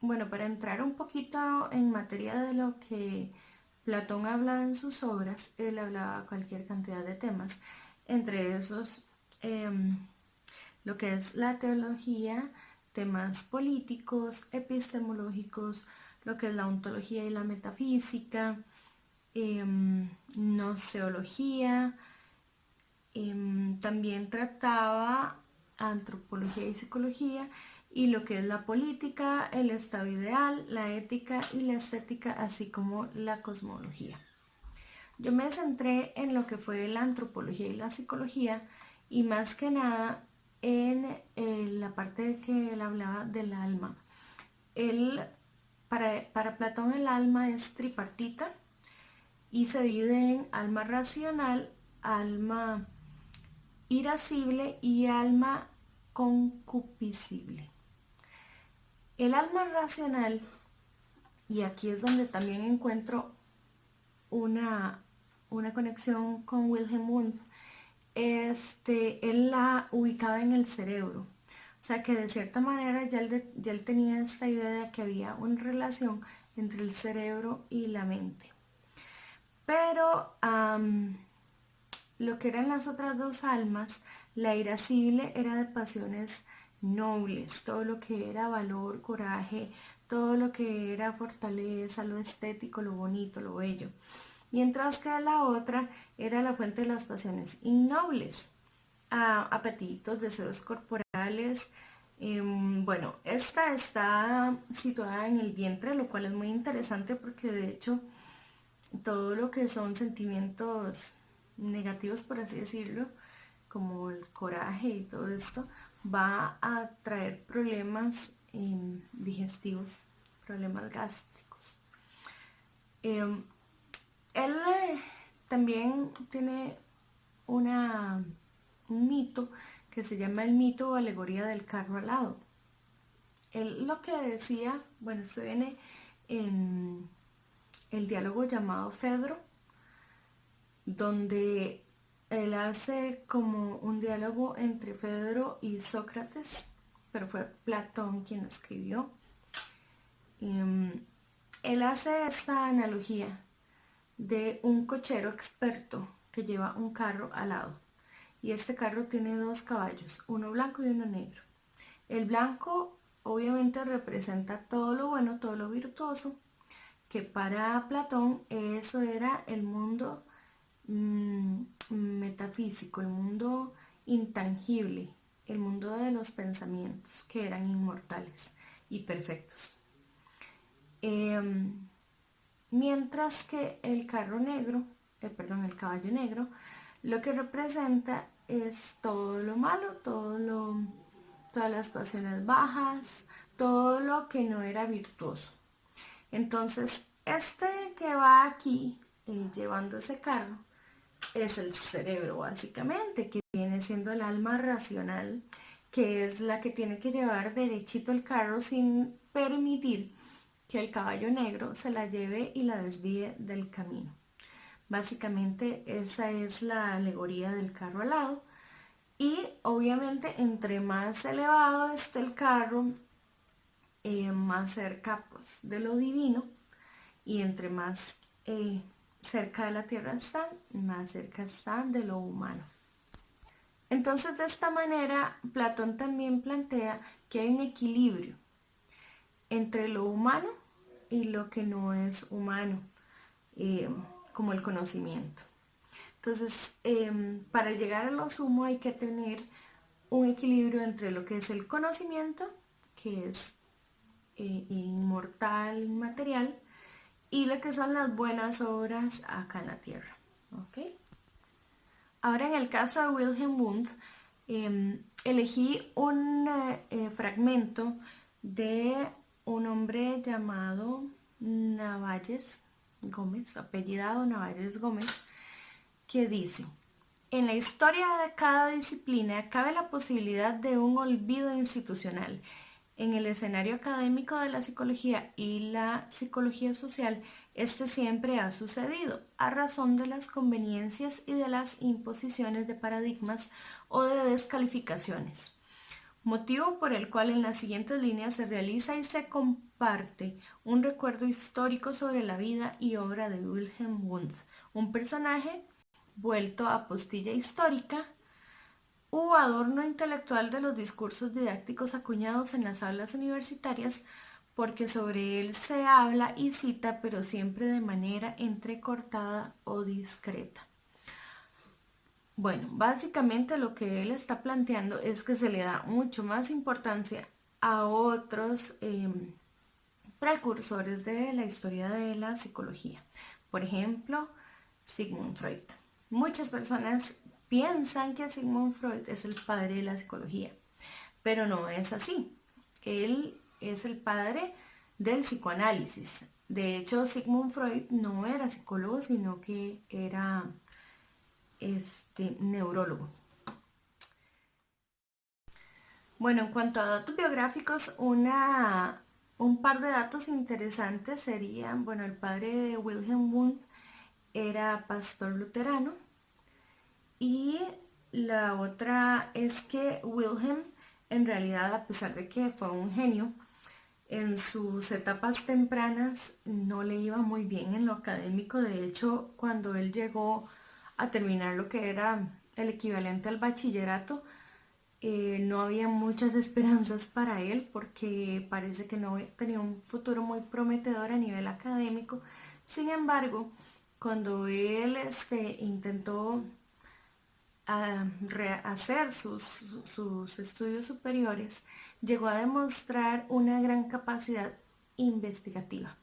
Bueno, para entrar un poquito en materia de lo que Platón habla en sus obras, él hablaba cualquier cantidad de temas, entre esos lo que es la teología, temas políticos, epistemológicos, lo que es la ontología y la metafísica, gnoseología, también trataba antropología y psicología y lo que es la política, el estado ideal, la ética y la estética, así como la cosmología. Yo me centré en lo que fue la antropología y la psicología y más que nada en la parte de que él hablaba del alma. Él, para Platón el alma es tripartita y se divide en alma racional, alma irascible y alma concupiscible. El alma racional, y aquí es donde también encuentro una, una conexión con Wilhelm Wundt, él la ubicaba en el cerebro. O sea que de cierta manera ya él tenía esta idea de que había una relación entre el cerebro y la mente. Pero lo que eran las otras dos almas, la irascible era de pasiones nobles, todo lo que era valor, coraje, todo lo que era fortaleza, lo estético, lo bonito, lo bello. Mientras que la otra era la fuente de las pasiones innobles, apetitos, deseos corporales. Bueno, esta está situada en el vientre, lo cual es muy interesante porque de hecho todo lo que son sentimientos negativos, por así decirlo, como el coraje y todo esto, va a traer problemas digestivos, problemas gástricos. Eh, él también tiene una, un mito que se llama el mito o alegoría del carro alado. Él lo que decía, bueno, esto viene en el diálogo llamado Fedro, donde él hace como un diálogo entre Fedro y Sócrates, pero fue Platón quien lo escribió. Él hace esta analogía de un cochero experto que lleva un carro al lado. Y este carro tiene dos caballos, uno blanco y uno negro. El blanco obviamente representa todo lo bueno, todo lo virtuoso, que para Platón eso era el mundo metafísico, el mundo intangible, el mundo de los pensamientos que eran inmortales y perfectos. Em, Mientras que el carro negro, el caballo negro, lo que representa es todo lo malo, todas las pasiones bajas, todo lo que no era virtuoso. Entonces, este que va aquí llevando ese carro es el cerebro básicamente, que viene siendo el alma racional, que es la que tiene que llevar derechito el carro sin permitir que el caballo negro se la lleve y la desvíe del camino. Básicamente esa es la alegoría del carro alado. Y obviamente entre más elevado esté el carro, más cerca pues, de lo divino, y entre más cerca de la tierra están, más cerca están de lo humano. Entonces de esta manera Platón también plantea que hay un equilibrio entre lo humano y lo que no es humano, eh, como el conocimiento. Entonces, para llegar a lo sumo hay que tener un equilibrio entre lo que es el conocimiento, que es inmortal, inmaterial, y lo que son las buenas obras acá en la tierra. ¿Ok? Ahora en el caso de Wilhelm Wundt, elegí un fragmento de un hombre llamado Navalles Gómez, apellidado Navalles Gómez, que dice: en la historia de cada disciplina cabe la posibilidad de un olvido institucional. En el escenario académico de la psicología y la psicología social, este siempre ha sucedido, a razón de las conveniencias y de las imposiciones de paradigmas o de descalificaciones. motivo por el cual en las siguientes líneas se realiza y se comparte un recuerdo histórico sobre la vida y obra de Wilhelm Wundt, un personaje vuelto a postilla histórica u adorno intelectual de los discursos didácticos acuñados en las aulas universitarias, porque sobre él se habla y cita, pero siempre de manera entrecortada o discreta. Bueno, básicamente lo que él está planteando es que se le da mucho más importancia a otros precursores de la historia de la psicología. Por ejemplo, Sigmund Freud. Muchas personas piensan que Sigmund Freud es el padre de la psicología, pero no es así. Él es el padre del psicoanálisis. De hecho, Sigmund Freud no era psicólogo, sino que era neurólogo. Bueno, en cuanto a datos biográficos, un par de datos interesantes serían, bueno, el padre de Wilhelm Wundt era pastor luterano y la otra es que Wilhelm, en realidad, a pesar de que fue un genio, en sus etapas tempranas no le iba muy bien en lo académico. De hecho, cuando él llegó a terminar lo que era el equivalente al bachillerato, no había muchas esperanzas para él porque parece que no tenía un futuro muy prometedor a nivel académico. Sin embargo, cuando él intentó hacer sus estudios superiores, llegó a demostrar una gran capacidad investigativa,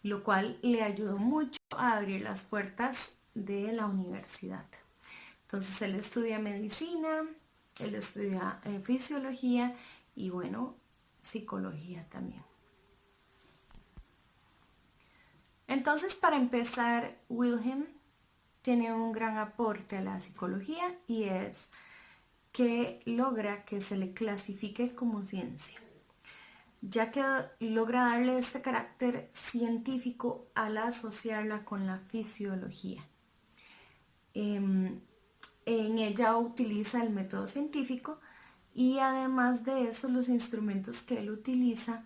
lo cual le ayudó mucho a abrir las puertas de la universidad. Entonces él estudia medicina, él estudia fisiología y bueno, psicología también. Entonces, para empezar, Wilhelm tiene un gran aporte a la psicología y es que logra que se le clasifique como ciencia, ya que logra darle este carácter científico al asociarla con la fisiología. En ella utiliza el método científico y además de eso los instrumentos que él utiliza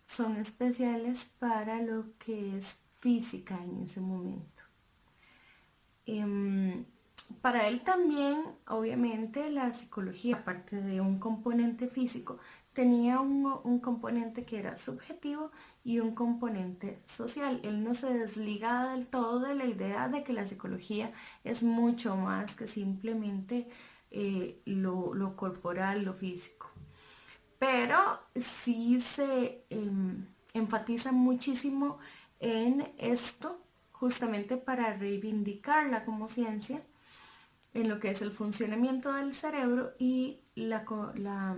son especiales para lo que es física en ese momento. Para él también, obviamente, la psicología, aparte de un componente físico, tenía un componente que era subjetivo y un componente social. Él no se desliga del todo de la idea de que la psicología es mucho más que simplemente lo corporal, lo físico. Pero sí se enfatiza muchísimo en esto, justamente para reivindicarla como ciencia, en lo que es el funcionamiento del cerebro y la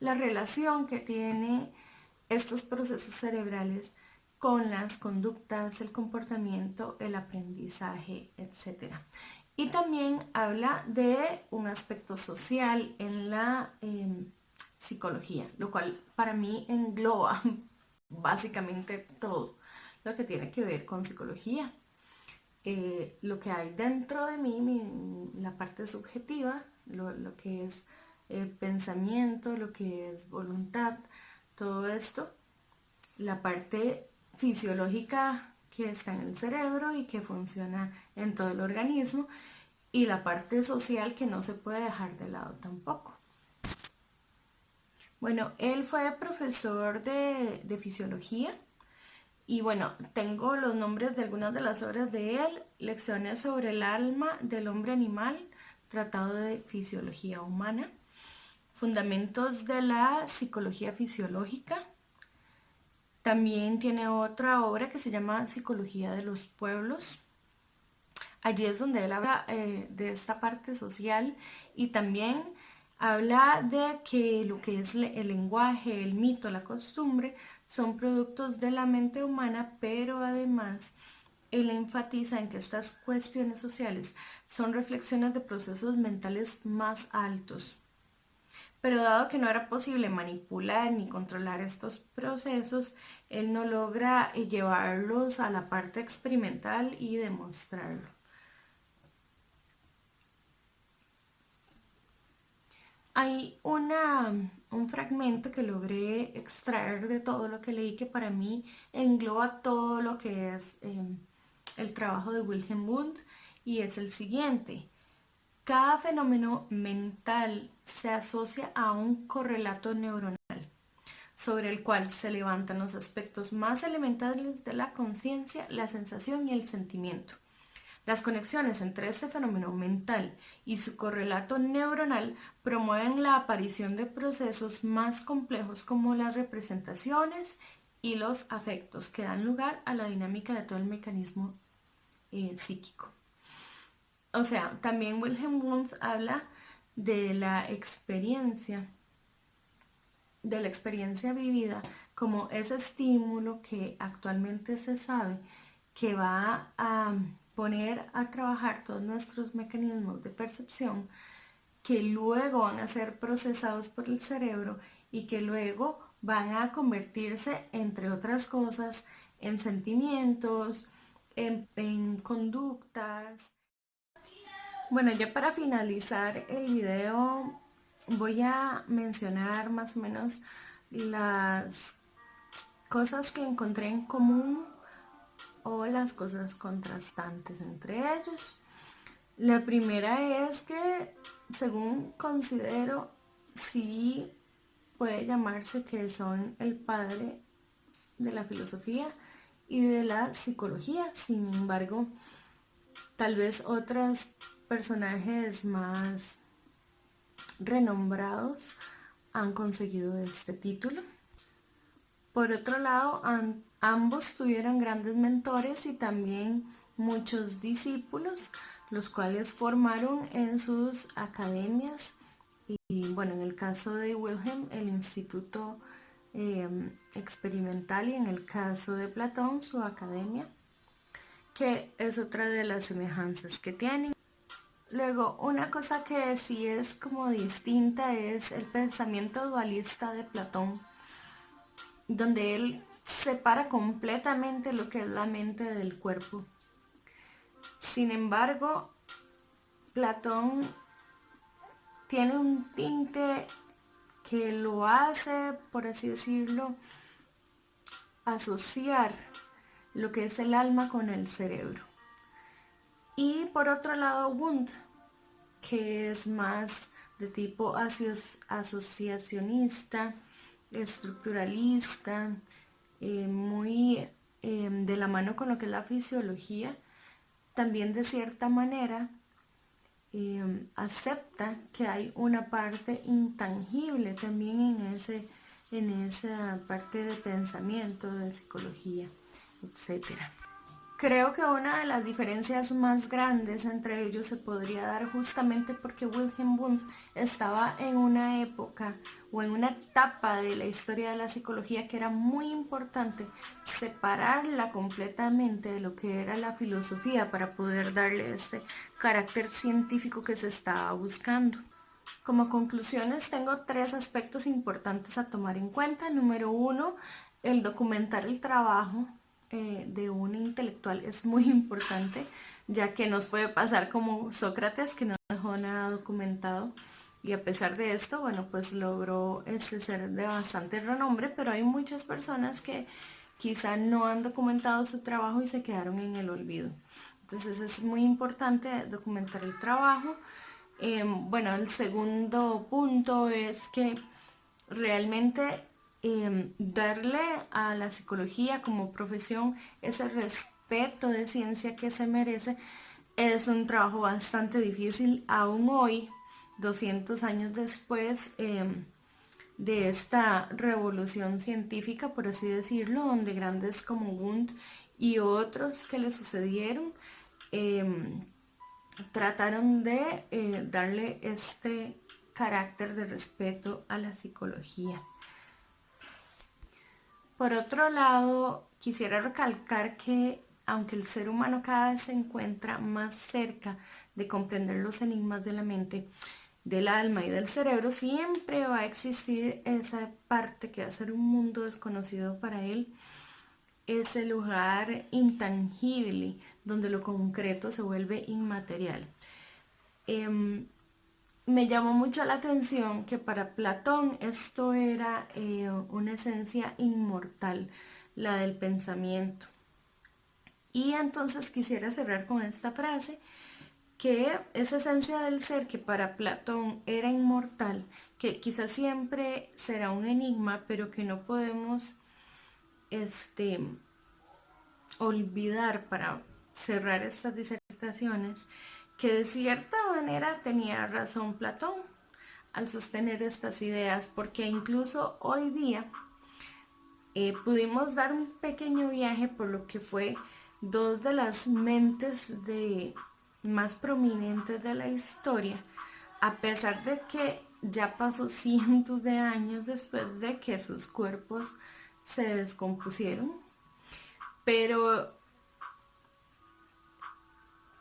relación que tiene estos procesos cerebrales con las conductas, el comportamiento, el aprendizaje, etc. Y también habla de un aspecto social en la psicología, lo cual para mí engloba básicamente todo lo que tiene que ver con psicología. Lo que hay dentro de mí, la parte subjetiva, lo que es pensamiento, lo que es voluntad, todo esto, la parte fisiológica que está en el cerebro y que funciona en todo el organismo, y la parte social que no se puede dejar de lado tampoco. Bueno, él fue profesor de fisiología. Y bueno, tengo los nombres de algunas de las obras de él: Lecciones sobre el alma del hombre animal, Tratado de Fisiología Humana, Fundamentos de la Psicología Fisiológica. También tiene otra obra que se llama Psicología de los Pueblos. Allí es donde él habla de esta parte social y también habla de que lo que es el lenguaje, el mito, la costumbre son productos de la mente humana, pero además él enfatiza en que estas cuestiones sociales son reflexiones de procesos mentales más altos. Pero dado que no era posible manipular ni controlar estos procesos, él no logra llevarlos a la parte experimental y demostrarlo. Hay un fragmento que logré extraer de todo lo que leí que para mí engloba todo lo que es el trabajo de Wilhelm Wundt y es el siguiente. Cada fenómeno mental se asocia a un correlato neuronal sobre el cual se levantan los aspectos más elementales de la conciencia, la sensación y el sentimiento. Las conexiones entre este fenómeno mental y su correlato neuronal promueven la aparición de procesos más complejos como las representaciones y los afectos que dan lugar a la dinámica de todo el mecanismo psíquico. O sea, también Wilhelm Wundt habla de de la experiencia vivida como ese estímulo que actualmente se sabe que va a poner a trabajar todos nuestros mecanismos de percepción que luego van a ser procesados por el cerebro y que luego van a convertirse, entre otras cosas, en sentimientos, en conductas. Bueno, ya para finalizar el video voy a mencionar más o menos las cosas que encontré en común o las cosas contrastantes entre ellos. La primera es que, según considero, sí puede llamarse que son el padre de la filosofía y de la psicología. Sin embargo, tal vez otros personajes más renombrados han conseguido este título. Por otro lado, ambos tuvieron grandes mentores y también muchos discípulos, los cuales formaron en sus academias. Y bueno, en el caso de Wilhelm, el Instituto Experimental, y en el caso de Platón, su academia, que es otra de las semejanzas que tienen. Luego, una cosa que sí es como distinta es el pensamiento dualista de Platón, donde él separa completamente lo que es la mente del cuerpo. Sin embargo, Platón tiene un tinte que lo hace, por así decirlo, asociar lo que es el alma con el cerebro. Y por otro lado, Wundt, que es más de tipo asociacionista, estructuralista, muy de la mano con lo que es la fisiología, también de cierta manera acepta que hay una parte intangible también en esa parte de pensamiento, de psicología, etcétera. Creo que una de las diferencias más grandes entre ellos se podría dar justamente porque Wilhelm Wundt estaba en una época o en una etapa de la historia de la psicología que era muy importante separarla completamente de lo que era la filosofía para poder darle este carácter científico que se estaba buscando. Como conclusiones tengo tres aspectos importantes a tomar en cuenta. Número uno, el documentar el trabajo de un intelectual es muy importante, ya que nos puede pasar como Sócrates, que no dejó nada documentado. Y a pesar de esto, bueno, pues logró ser de bastante renombre, pero hay muchas personas que quizá no han documentado su trabajo y se quedaron en el olvido. Entonces es muy importante documentar el trabajo. Bueno, el segundo punto es que realmente darle a la psicología como profesión ese respeto de ciencia que se merece es un trabajo bastante difícil aún hoy, 200 años después de esta revolución científica, por así decirlo, donde grandes como Wundt y otros que le sucedieron trataron de darle este carácter de respeto a la psicología. Por otro lado, quisiera recalcar que aunque el ser humano cada vez se encuentra más cerca de comprender los enigmas de la mente, del alma y del cerebro, siempre va a existir esa parte que va a ser un mundo desconocido para él, ese lugar intangible donde lo concreto se vuelve inmaterial. me llamó mucho la atención que para Platón esto era una esencia inmortal, la del pensamiento. Y entonces quisiera cerrar con esta frase, que esa esencia del ser que para Platón era inmortal, que quizás siempre será un enigma, pero que no podemos este, olvidar para cerrar estas disertaciones, que de cierta manera tenía razón Platón al sostener estas ideas, porque incluso hoy día pudimos dar un pequeño viaje por lo que fue dos de las mentes más prominentes de la historia, a pesar de que ya pasó cientos de años después de que sus cuerpos se descompusieron, pero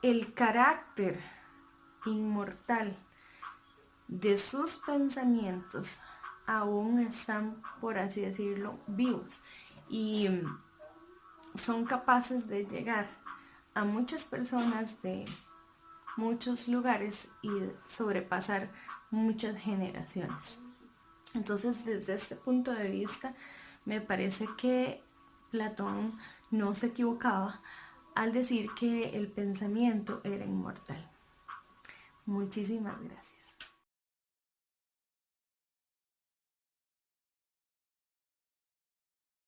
el carácter inmortal de sus pensamientos aún están, por así decirlo, vivos y son capaces de llegar a muchas personas de muchos lugares y sobrepasar muchas generaciones. Entonces, desde este punto de vista, me parece que Platón no se equivocaba al decir que el pensamiento era inmortal. Muchísimas gracias.